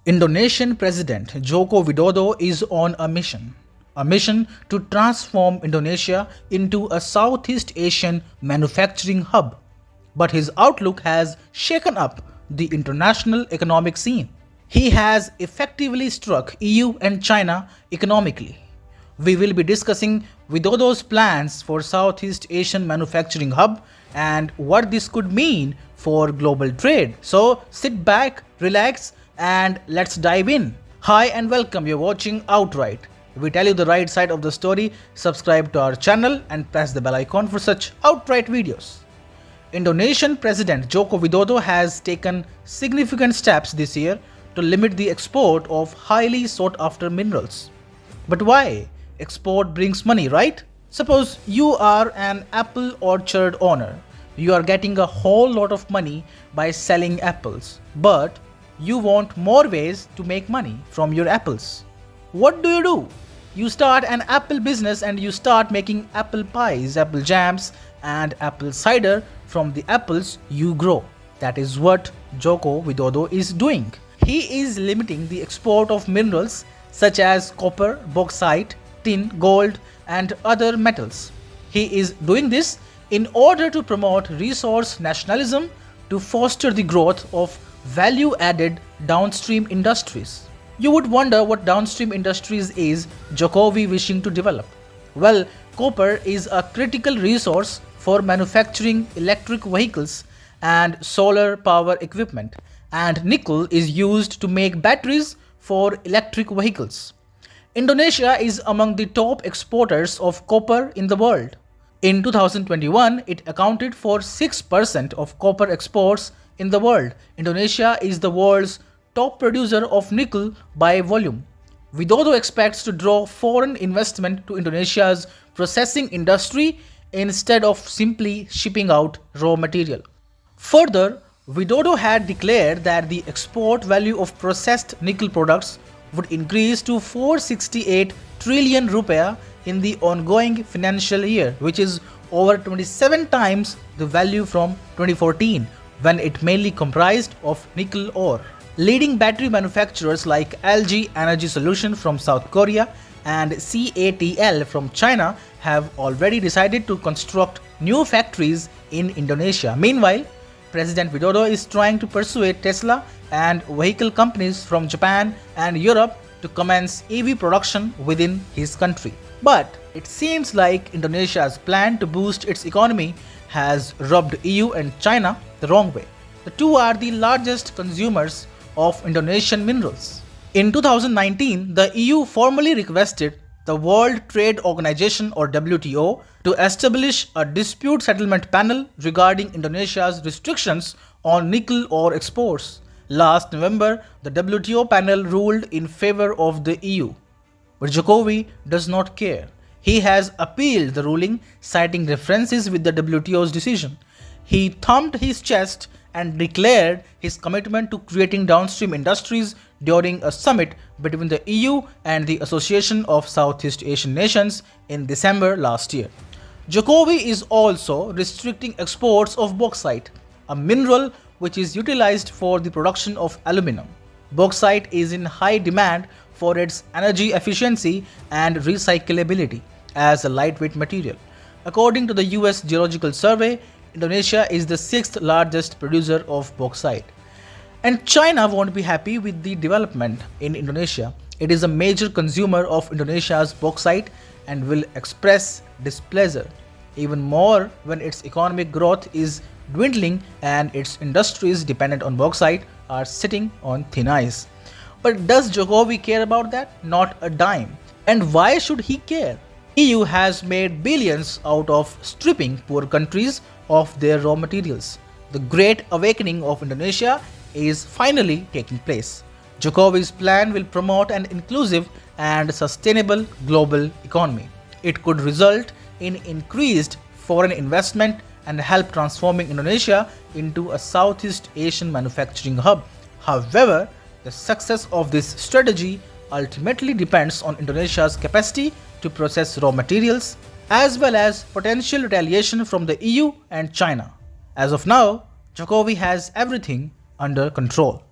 Indonesian President Joko Widodo is on a mission to transform Indonesia into a Southeast Asian manufacturing hub. But his outlook has shaken up the international economic scene. He has effectively struck EU and China economically. We will be discussing Widodo's plans for Southeast Asian manufacturing hub and what this could mean for global trade. So sit back, relax, and let's dive in. Hi and welcome, you're watching Outright. We tell you the right side of the story. Subscribe to our channel and press the bell icon for such outright videos. Indonesian President Joko Widodo has taken significant steps this year to limit the export of highly sought after minerals. But why? Export brings money, right? Suppose you are an apple orchard owner. You are getting a whole lot of money by selling apples, but you want more ways to make money from your apples. What do? You start an apple business and you start making apple pies, apple jams, and apple cider from the apples you grow. That is what Joko Widodo is doing. He is limiting the export of minerals such as copper, bauxite, tin, gold, and other metals. He is doing this in order to promote resource nationalism to foster the growth of value-added downstream industries. You would wonder what downstream industries is Jokowi wishing to develop. Well, copper is a critical resource for manufacturing electric vehicles and solar power equipment, and nickel is used to make batteries for electric vehicles. Indonesia is among the top exporters of copper in the world. In 2021, it accounted for 6% of copper exports in the world. Indonesia is the world's top producer of nickel by volume. Widodo expects to draw foreign investment to Indonesia's processing industry instead of simply shipping out raw material. Further, Widodo had declared that the export value of processed nickel products would increase to 468 trillion rupiah in the ongoing financial year, which is over 27 times the value from 2014, when it mainly comprised of nickel ore. Leading battery manufacturers like LG Energy Solution from South Korea and CATL from China have already decided to construct new factories in Indonesia. Meanwhile, President Widodo is trying to persuade Tesla and vehicle companies from Japan and Europe to commence EV production within his country. But it seems like Indonesia's plan to boost its economy has rubbed EU and China the wrong way. The two are the largest consumers of Indonesian minerals. In 2019, the EU formally requested the World Trade Organization or WTO to establish a dispute settlement panel regarding Indonesia's restrictions on nickel ore exports. Last November, the WTO panel ruled in favor of the EU. But Jokowi does not care. He has appealed the ruling, citing references with the WTO's decision. He thumped his chest and declared his commitment to creating downstream industries during a summit between the EU and the Association of Southeast Asian Nations in December last year. Jokowi is also restricting exports of bauxite, a mineral which is utilized for the production of aluminum. Bauxite is in high demand for its energy efficiency and recyclability as a lightweight material. According to the US Geological Survey, Indonesia is the 6th largest producer of bauxite. And China won't be happy with the development in Indonesia. It is a major consumer of Indonesia's bauxite and will express displeasure even more when its economic growth is dwindling and its industries dependent on bauxite are sitting on thin ice. But does Jokowi care about that? Not a dime. And why should he care? EU has made billions out of stripping poor countries of their raw materials. The great awakening of Indonesia is finally taking place. Jokowi's plan will promote an inclusive and sustainable global economy. It could result in increased foreign investment and help transforming Indonesia into a Southeast Asian manufacturing hub. However, the success of this strategy ultimately depends on Indonesia's capacity to process raw materials, as well as potential retaliation from the EU and China. As of now, Jokowi has everything under control.